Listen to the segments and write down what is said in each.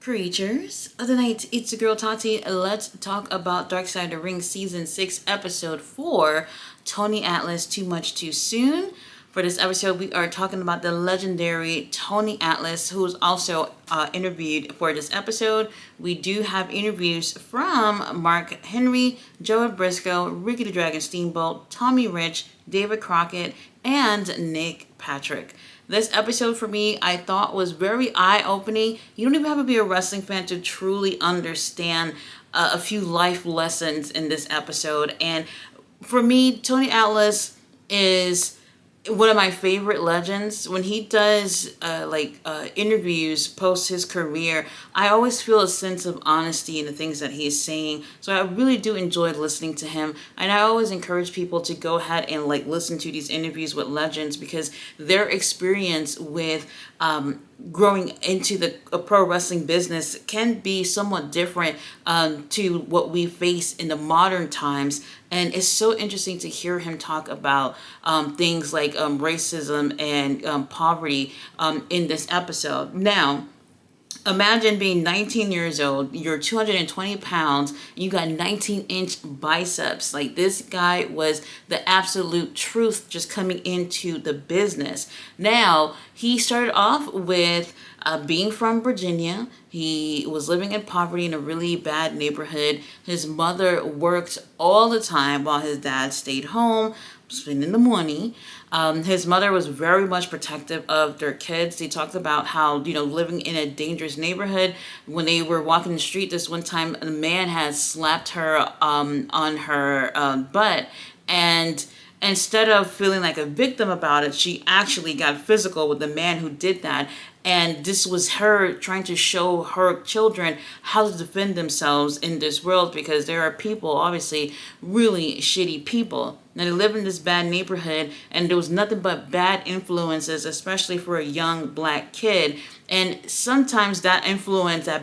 Creatures of the night, it's your girl Tati. Let's talk about Dark Side of the Ring Season 6, Episode 4, Tony Atlas, Too Much Too Soon. For this episode, we are talking about the legendary Tony Atlas, who was also interviewed for this episode. We do have interviews from Mark Henry, Joe Briscoe, Ricky the Dragon Steamboat, Tommy Rich, David Crockett, and Nick Patrick. This episode for me, I thought was very eye-opening. You don't even have to be a wrestling fan to truly understand a few life lessons in this episode. And for me, Tony Atlas is one of my favorite legends. When he does interviews post his career, I always feel a sense of honesty in the things that he is saying. So I really do enjoy listening to him, and I always encourage people to go ahead and listen to these interviews with legends, because their experience with growing into the pro wrestling business can be somewhat different to what we face in the modern times. And it's so interesting to hear him talk about things like racism and poverty in this episode. Now, imagine being 19 years old, you're 220 pounds, and you got 19-inch biceps. Like, this guy was the absolute truth just coming into the business. Now, he started off with being from Virginia. He was living in poverty in a really bad neighborhood. His mother worked all the time while his dad stayed home, spending the money. His mother was very much protective of their kids. They talked about how, living in a dangerous neighborhood. When they were walking the street this one time, a man had slapped her on her butt. And instead of feeling like a victim about it, she actually got physical with the man who did that. And this was her trying to show her children how to defend themselves in this world, because there are people, obviously, really shitty people. Now, they live in this bad neighborhood, and there was nothing but bad influences, especially for a young black kid. And sometimes that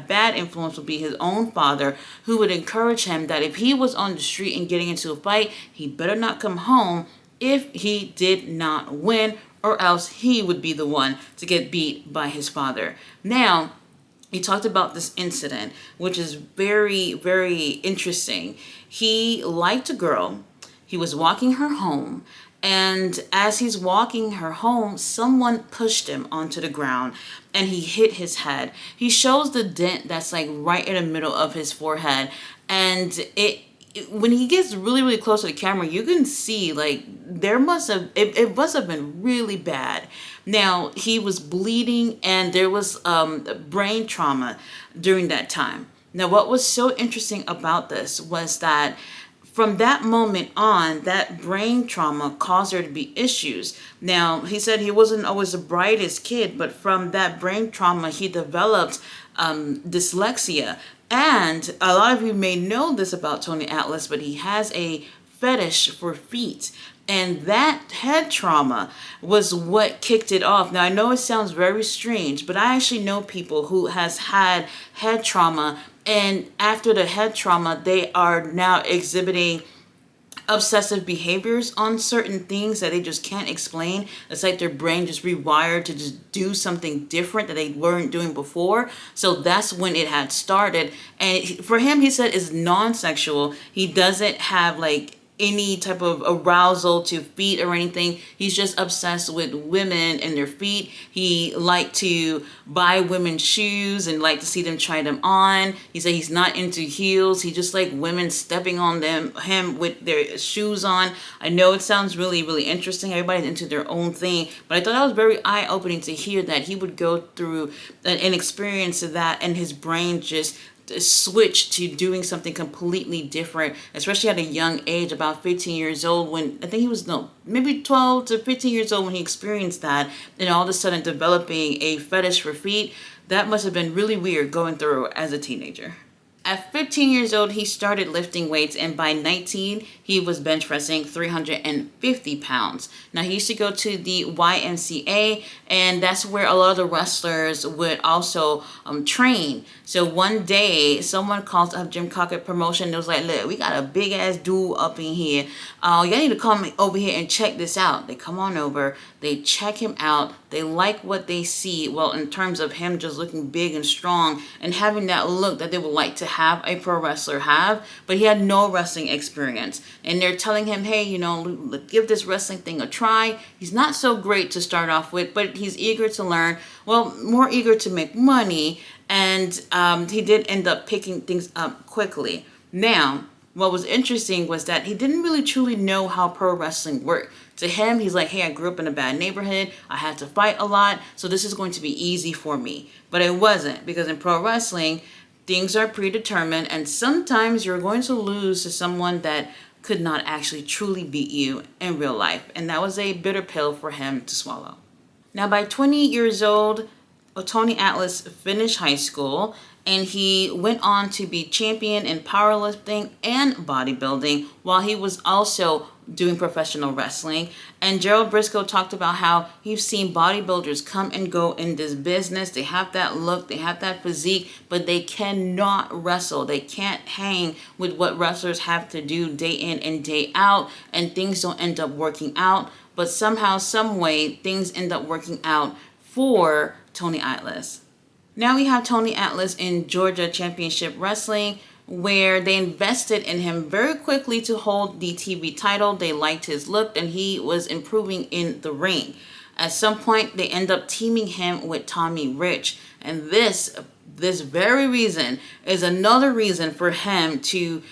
bad influence would be his own father, who would encourage him that if he was on the street and getting into a fight, he better not come home if he did not win, or else he would be the one to get beat by his father. Now, he talked about this incident, which is very, very interesting. He liked a girl. He was walking her home. And as he's walking her home, someone pushed him onto the ground and he hit his head. He shows the dent that's right in the middle of his forehead. And when he gets really, really close to the camera, you can see it must have been really bad. Now, he was bleeding, and there was brain trauma during that time. Now, what was so interesting about this was that from that moment on, that brain trauma caused there to be issues. Now, he said he wasn't always the brightest kid, but from that brain trauma, he developed dyslexia. And a lot of you may know this about Tony Atlas, but he has a fetish for feet. And that head trauma was what kicked it off. Now, I know it sounds very strange, but I actually know people who has had head trauma. And after the head trauma, they are now exhibiting obsessive behaviors on certain things that they just can't explain. It's like their brain just rewired to just do something different that they weren't doing before. So that's when it had started. And for him, he said, it's non-sexual. He doesn't have any type of arousal to feet or anything. He's just obsessed with women and their feet. He liked to buy women's shoes and like to see them try them on. He said he's not into heels. He just like women stepping on him with their shoes on. I know it sounds really, really interesting. Everybody's into their own thing, but I thought that was very eye-opening to hear that he would go through an experience of that and his brain just switch to doing something completely different, especially at a young age, about 15 years old, when I think he was, maybe 12 to 15 years old when he experienced that, and all of a sudden developing a fetish for feet. That must have been really weird going through as a teenager. At 15 years old, he started lifting weights, and by 19, he was bench pressing 350 pounds. Now, he used to go to the YMCA, and that's where a lot of the wrestlers would also train. So one day, someone called up Jim Crockett Promotion and was like, look, we got a big-ass dude up in here. Y'all need to come over here and check this out. They come on over. They check him out. They like what they see. Well, in terms of him just looking big and strong and having that look that they would like to have a pro wrestler have, but he had no wrestling experience. And they're telling him, hey, give this wrestling thing a try. He's not so great to start off with, but he's eager to learn. Well, more eager to make money. And he did end up picking things up quickly. Now, what was interesting was that he didn't really truly know how pro wrestling worked. To him, he's like, hey, I grew up in a bad neighborhood. I had to fight a lot, so this is going to be easy for me. But it wasn't, because in pro wrestling, things are predetermined, and sometimes you're going to lose to someone that could not actually truly beat you in real life. And that was a bitter pill for him to swallow. Now, by 20 years old, Tony Atlas finished high school, and he went on to be champion in powerlifting and bodybuilding while he was also doing professional wrestling. And Gerald Briscoe talked about how he's seen bodybuilders come and go in this business. They have that look, they have that physique, but they cannot wrestle. They can't hang with what wrestlers have to do day in and day out, and things don't end up working out. But somehow, some way, things end up working out for Tony Atlas. Now we have Tony Atlas in Georgia Championship Wrestling, where they invested in him very quickly to hold the TV title. They liked his look, and he was improving in the ring. At some point, they end up teaming him with Tommy Rich, and this very reason is another reason for him to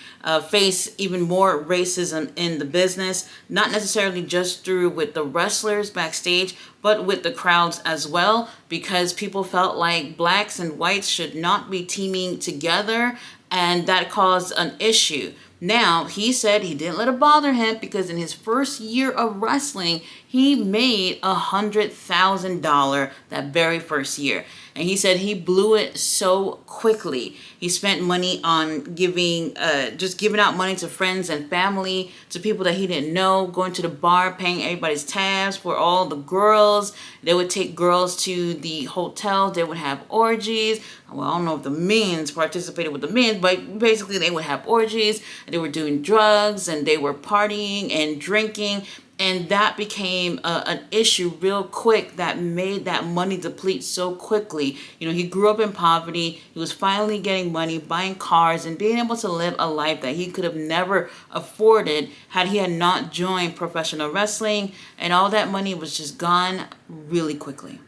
face even more racism in the business, not necessarily just through with the wrestlers backstage, but with the crowds as well, because people felt like blacks and whites should not be teaming together, and that caused an issue. Now, he said he didn't let it bother him, because in his first year of wrestling, he made $100,000 that very first year. And he said he blew it so quickly. He spent money on giving out money to friends and family, to people that he didn't know, going to the bar, paying everybody's tabs for all the girls. They would take girls to the hotels. They would have orgies. Well, I don't know if the men's participated with the men, but basically they would have orgies. They were doing drugs, and they were partying and drinking. And that became an issue real quick that made that money deplete so quickly. He grew up in poverty. He was finally getting money, buying cars, and being able to live a life that he could have never afforded had he had not joined professional wrestling. And all that money was just gone really quickly.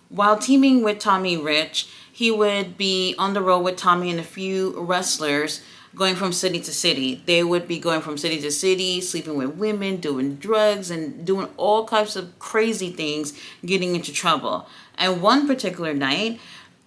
While teaming with Tommy Rich, he would be on the road with Tommy and a few wrestlers, going from city to city. They would be going from city to city, sleeping with women, doing drugs, and doing all types of crazy things, getting into trouble. And one particular night,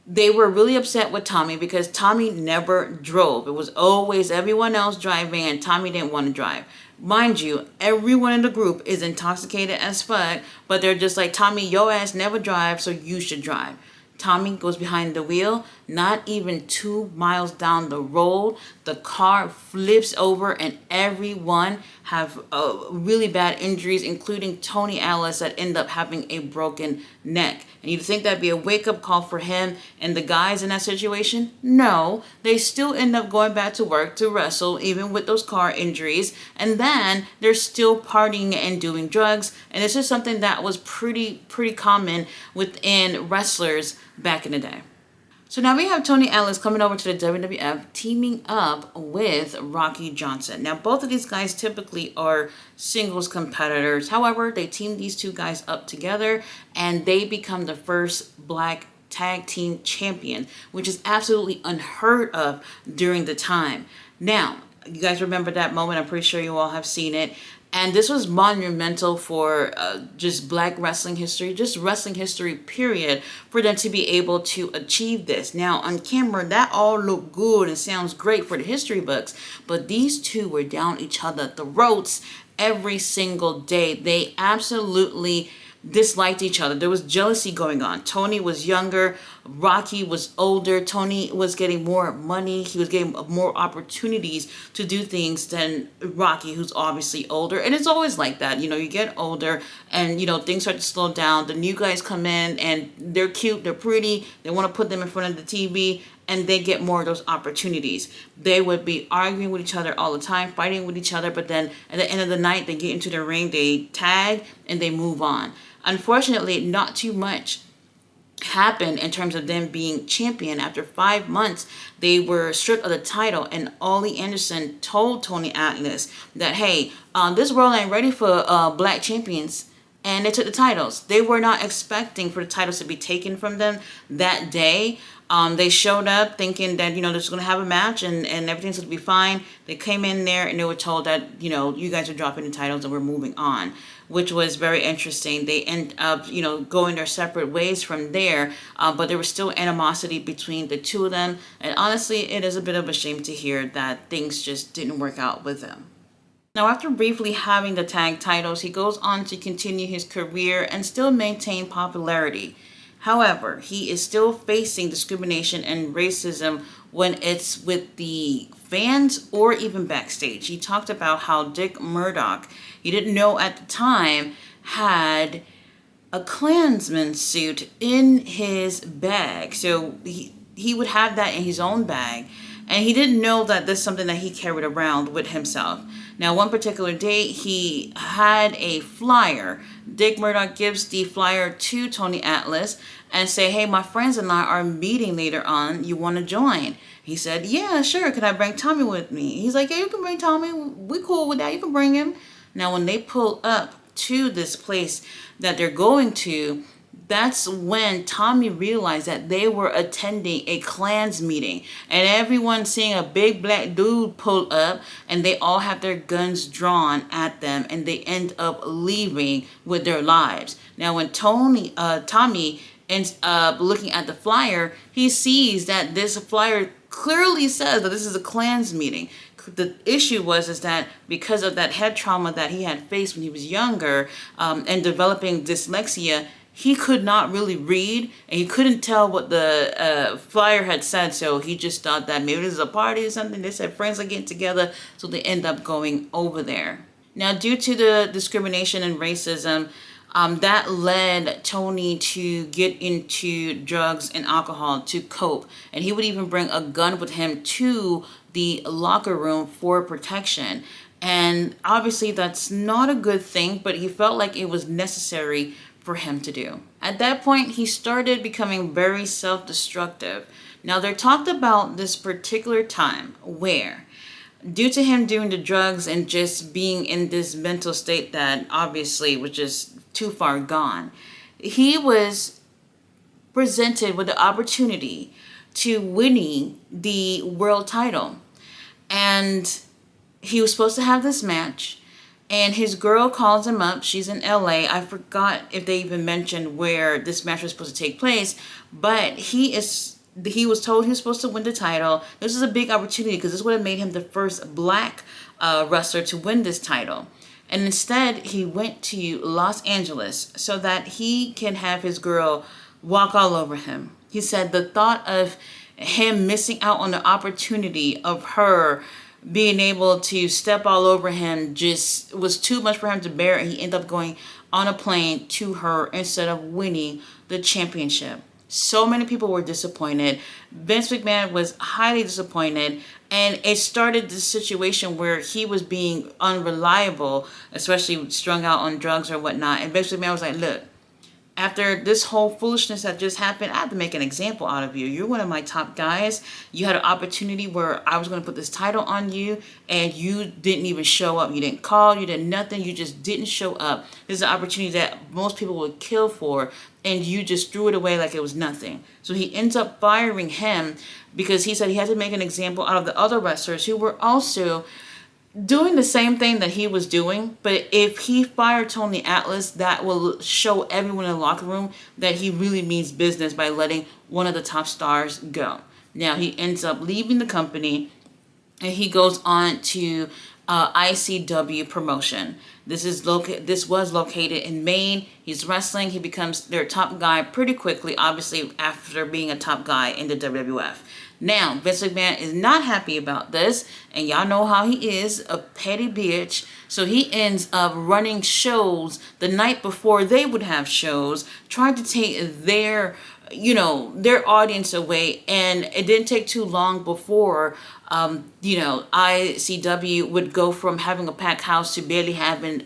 they were really upset with Tommy because Tommy never drove. It was always everyone else driving, and Tommy didn't want to drive. Mind you, everyone in the group is intoxicated as fuck, but they're just like, Tommy, your ass never drives, so you should drive. Tommy goes behind the wheel. Not even 2 miles down the road, the car flips over, and everyone have really bad injuries, including Tony Atlas, that end up having a broken neck. And you'd think that'd be a wake-up call for him and the guys in that situation. No, they still end up going back to work to wrestle, even with those car injuries. And then they're still partying and doing drugs. And this is something that was pretty common within wrestlers back in the day. So now we have Tony Atlas coming over to the WWF, teaming up with Rocky Johnson. Now, both of these guys typically are singles competitors. However, they team these two guys up together, and they become the first black tag team champion, which is absolutely unheard of during the time. Now, you guys remember that moment. I'm pretty sure you all have seen it. And this was monumental for just black wrestling history, just wrestling history, period, for them to be able to achieve this. Now, on camera, that all looked good and sounds great for the history books, but these two were down each other's throats every single day. They absolutely disliked each other. There was jealousy going on. Tony was younger. Rocky was older. Tony was getting more money. He was getting more opportunities to do things than Rocky, who's obviously older. And it's always like that. You get older and, things start to slow down. The new guys come in and they're cute. They're pretty. They want to put them in front of the TV, and they get more of those opportunities. They would be arguing with each other all the time, fighting with each other. But then at the end of the night, they get into the ring, they tag, and they move on. Unfortunately, not too much happened in terms of them being champion. After 5 months, they were stripped of the title, and Ollie Anderson told Tony Atlas that, hey, this world ain't ready for black champions. And they took the titles. They were not expecting for the titles to be taken from them that day. They showed up thinking that, they're just going to have a match and everything's going to be fine. They came in there and they were told that, you guys are dropping the titles and we're moving on, which was very interesting. They end up, going their separate ways from there. But there was still animosity between the two of them. And honestly, it is a bit of a shame to hear that things just didn't work out with them. Now, after briefly having the tag titles, he goes on to continue his career and still maintain popularity. However, he is still facing discrimination and racism when it's with the fans or even backstage. He talked about how Dick Murdoch, he didn't know at the time, had a Klansman suit in his bag. So he would have that in his own bag. And he didn't know that this is something that he carried around with himself. Now, one particular day, he had a flyer. Dick Murdoch gives the flyer to Tony Atlas and say, hey, my friends and I are meeting later on. You want to join? He said, yeah, sure. Can I bring Tommy with me? He's like, yeah, you can bring Tommy. We cool with that. You can bring him. Now, when they pull up to this place that they're going to, that's when Tommy realized that they were attending a Klans meeting, and everyone seeing a big black dude pull up, and they all have their guns drawn at them, and they end up leaving with their lives. Now, when Tommy ends up looking at the flyer, he sees that this flyer clearly says that this is a Klans meeting. The issue is that because of that head trauma that he had faced when he was younger, and developing dyslexia, he could not really read, and he couldn't tell what the flyer had said, so he just thought that maybe this is a party or something. They said friends are getting together, so they end up going over there. Now, due to the discrimination and racism, that led Tony to get into drugs and alcohol to cope, and he would even bring a gun with him to the locker room for protection. And obviously that's not a good thing, but he felt like it was necessary for him to do. At that point, he started becoming very self-destructive. Now, they're talked about this particular time where, due to him doing the drugs and just being in this mental state that obviously was just too far gone, he was presented with the opportunity to winning the world title. And he was supposed to have this match. And his girl calls him up. She's in LA. I forgot if they even mentioned where this match was supposed to take place. But he was told he was supposed to win the title. This is a big opportunity because this would have made him the first black wrestler to win this title. And instead, he went to Los Angeles so that he can have his girl walk all over him. He said the thought of him missing out on the opportunity of her being able to step all over him just was too much for him to bear, and he ended up going on a plane to her instead of winning the championship. So many people were disappointed. Vince McMahon was highly disappointed, and it started this situation where he was being unreliable, especially strung out on drugs or whatnot. And Vince McMahon was like, look, after this whole foolishness that just happened, I have to make an example out of you. You're one of my top guys. You had an opportunity where I was going to put this title on you, and you didn't even show up. You didn't call. You did nothing. You just didn't show up. This is an opportunity that most people would kill for, and you just threw it away like it was nothing. So he ends up firing him because he said he had to make an example out of the other wrestlers who were also doing the same thing that he was doing. But if he fired Tony Atlas, that will show everyone in the locker room that he really means business by letting one of the top stars go. Now, he ends up leaving the company, and he goes on to ICW promotion. This was located in Maine. He's wrestling. He becomes their top guy pretty quickly, obviously, after being a top guy in the WWF. Now, Vince McMahon is not happy about this, and y'all know how he is, a petty bitch. So he ends up running shows the night before they would have shows, trying to take their their audience away. And it didn't take too long before, ICW would go from having a packed house to barely having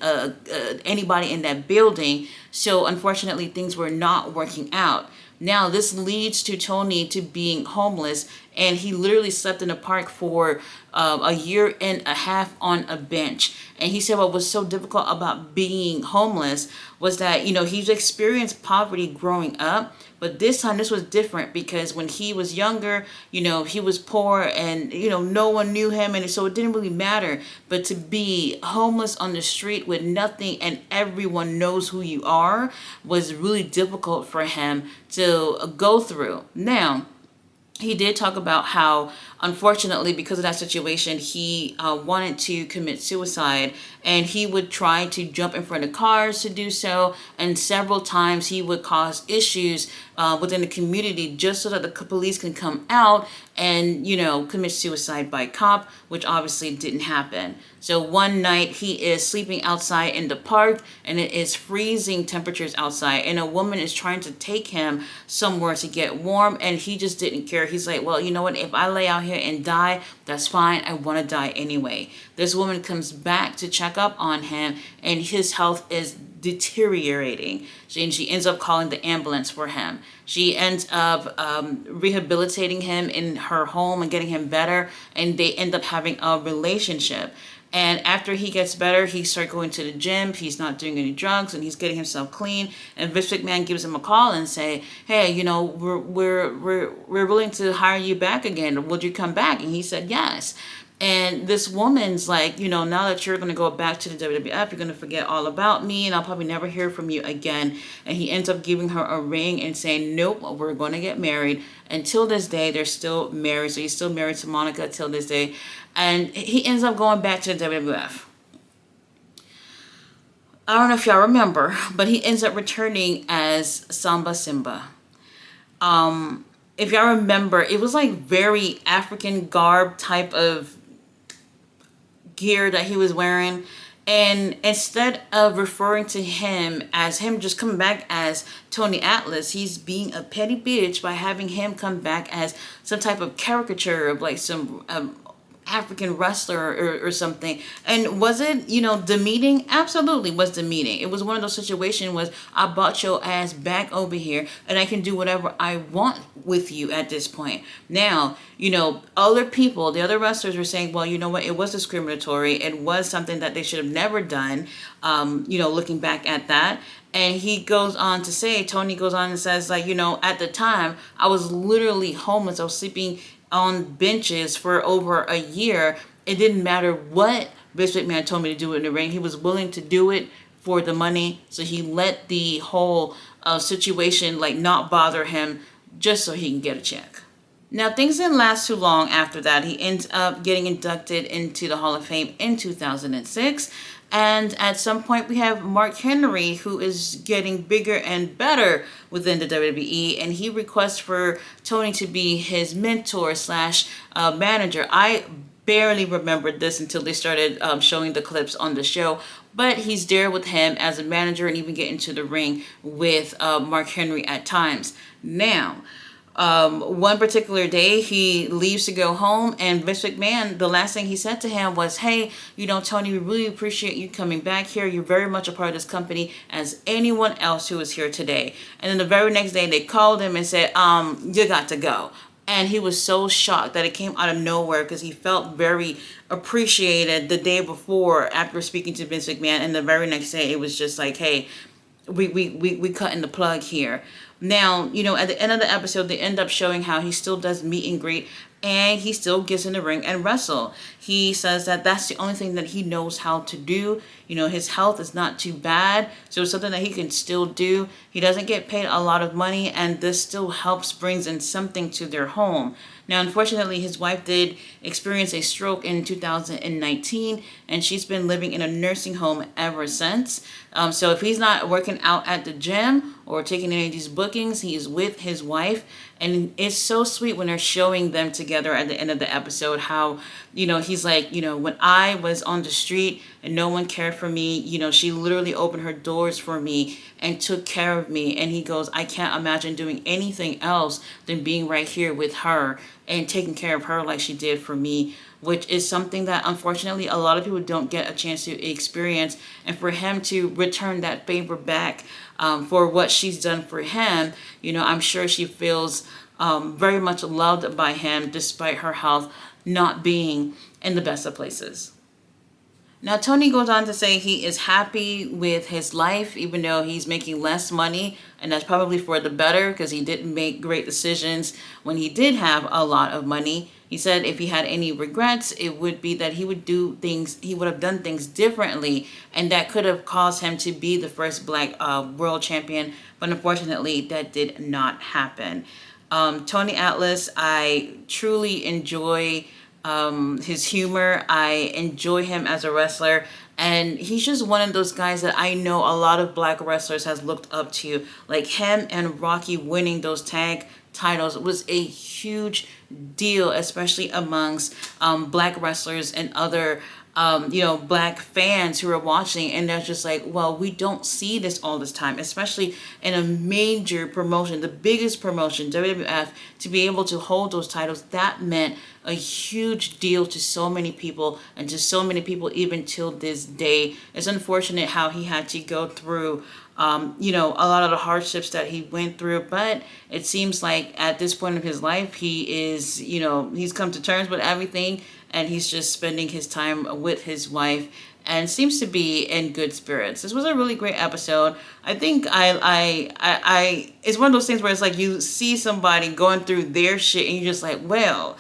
anybody in that building. So unfortunately, things were not working out. Now, this leads to Tony to being homeless, and he literally slept in the park for a year and a half on a bench. And he said what was so difficult about being homeless was that, he's experienced poverty growing up, but this time this was different because when he was younger, he was poor and, no one knew him. And so it didn't really matter. But to be homeless on the street with nothing and everyone knows who you are was really difficult for him to go through. Now, he did talk about how, unfortunately, because of that situation, he wanted to commit suicide, and he would try to jump in front of cars to do so. And several times he would cause issues within the community just so that the police can come out and, commit suicide by cop, which obviously didn't happen. So one night he is sleeping outside in the park, and it is freezing temperatures outside, and a woman is trying to take him somewhere to get warm, and he just didn't care. He's like, well, you know what? If I lay out here and die, that's fine. I want to die anyway. This woman comes back to check up on him, and his health is deteriorating. She ends up calling the ambulance for him. She ends up rehabilitating him in her home and getting him better, and they end up having a relationship. And after he gets better, he starts going to the gym. He's not doing any drugs, and he's getting himself clean. And Vince McMahon gives him a call and say, "Hey, we're willing to hire you back again. Would you come back?" And he said yes. And this woman's like, now that you're going to go back to the WWF, you're going to forget all about me, and I'll probably never hear from you again. And he ends up giving her a ring and saying, nope, we're going to get married. Until this day, they're still married. So he's still married to Monica till this day. And he ends up going back to the WWF. I don't know if y'all remember, but he ends up returning as Samba Simba. If y'all remember, it was like very African garb type of gear that he was wearing, and instead of referring to him as him just coming back as Tony Atlas, he's being a petty bitch by having him come back as some type of caricature of like some African wrestler or something. And was it, demeaning? Absolutely was demeaning. It was one of those situations was, I brought your ass back over here and I can do whatever I want with you at this point. Now, other people, the other wrestlers were saying, well, you know what? It was discriminatory. It was something that they should have never done, looking back at that. And he goes on to say, Tony goes on and says, like, at the time, I was literally homeless. I was sleeping on benches for over a year. It didn't matter what Vince McMahon told me to do in the ring. He was willing to do it for the money. So he let the whole situation like not bother him just so he can get a check. Now, things didn't last too long after that. He ends up getting inducted into the Hall of Fame in 2006. And at some point, we have Mark Henry, who is getting bigger and better within the WWE. And he requests for Tony to be his mentor slash manager. I barely remembered this until they started showing the clips on the show. But he's there with him as a manager and even get into the ring with Mark Henry at times. Now, one particular day he leaves to go home, and Vince McMahon, the last thing he said to him was, hey, Tony, we really appreciate you coming back here. You're very much a part of this company as anyone else who is here today. And then the very next day they called him and said, you got to go. And he was so shocked that it came out of nowhere because he felt very appreciated the day before after speaking to Vince McMahon. And the very next day it was just like, hey, we cutting the plug here. Now, at the end of the episode, they end up showing how he still does meet and greet and he still gets in the ring and wrestle. He says that that's the only thing that he knows how to do. His health is not too bad, so it's something that he can still do. He doesn't get paid a lot of money, and this still helps brings in something to their home. Now, unfortunately, his wife did experience a stroke in 2019, and she's been living in a nursing home ever since. So if he's not working out at the gym or taking any of these bookings, he's with his wife. And it's so sweet when they're showing them together at the end of the episode how, he's like, when I was on the street and no one cared for for me. You know, she literally opened her doors for me and took care of me. And he goes, I can't imagine doing anything else than being right here with her and taking care of her like she did for me, which is something that unfortunately a lot of people don't get a chance to experience. And for him to return that favor back for what she's done for him, you know, I'm sure she feels very much loved by him despite her health not being in the best of places. Now, Tony goes on to say he is happy with his life, even though he's making less money, and that's probably for the better because he didn't make great decisions when he did have a lot of money. He said if he had any regrets, it would be that he would have done things differently, and that could have caused him to be the first black world champion, but unfortunately that did not happen. Tony Atlas, I truly enjoy his humor. I enjoy him as a wrestler, and he's just one of those guys that I know a lot of black wrestlers has looked up to. Like him and Rocky winning those tag titles was a huge deal, especially amongst black wrestlers and other black fans who are watching, and they're just like, well, we don't see this all this time, especially in a major promotion, the biggest promotion, WWF, to be able to hold those titles. That meant a huge deal to so many people, and to so many people even till this day. It's unfortunate how he had to go through a lot of the hardships that he went through, but it seems like at this point of his life, he's come to terms with everything, and he's just spending his time with his wife and seems to be in good spirits. This was a really great episode. I think it's one of those things where it's like you see somebody going through their shit and you're just like, well,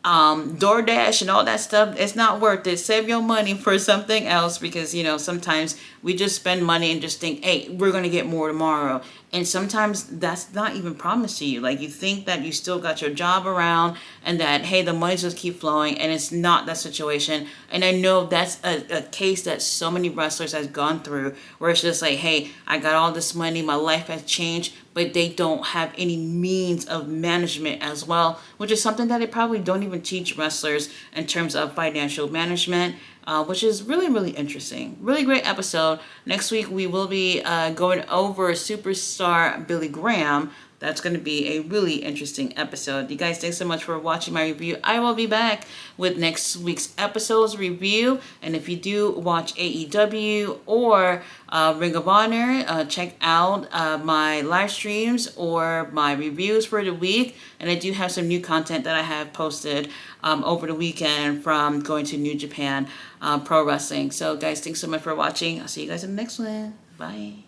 DoorDash and all that stuff, it's not worth it. Save your money for something else, because sometimes we just spend money and just think, hey, we're gonna get more tomorrow, and sometimes that's not even promised to you. Like, you think that you still got your job around and that, hey, the money just keep flowing, and it's not that situation. And I know that's a case that so many wrestlers has gone through, where it's just like, hey, I got all this money, my life has changed, but they don't have any means of management as well, which is something that they probably don't even teach wrestlers in terms of financial management, which is really, really interesting. Really great episode. Next week, we will be going over superstar Billy Graham. That's going to be a really interesting episode. You guys, thanks so much for watching my review. I will be back with next week's episode's review. And if you do watch AEW or Ring of Honor, check out my live streams or my reviews for the week. And I do have some new content that I have posted over the weekend from going to New Japan Pro Wrestling. So guys, thanks so much for watching. I'll see you guys in the next one. Bye.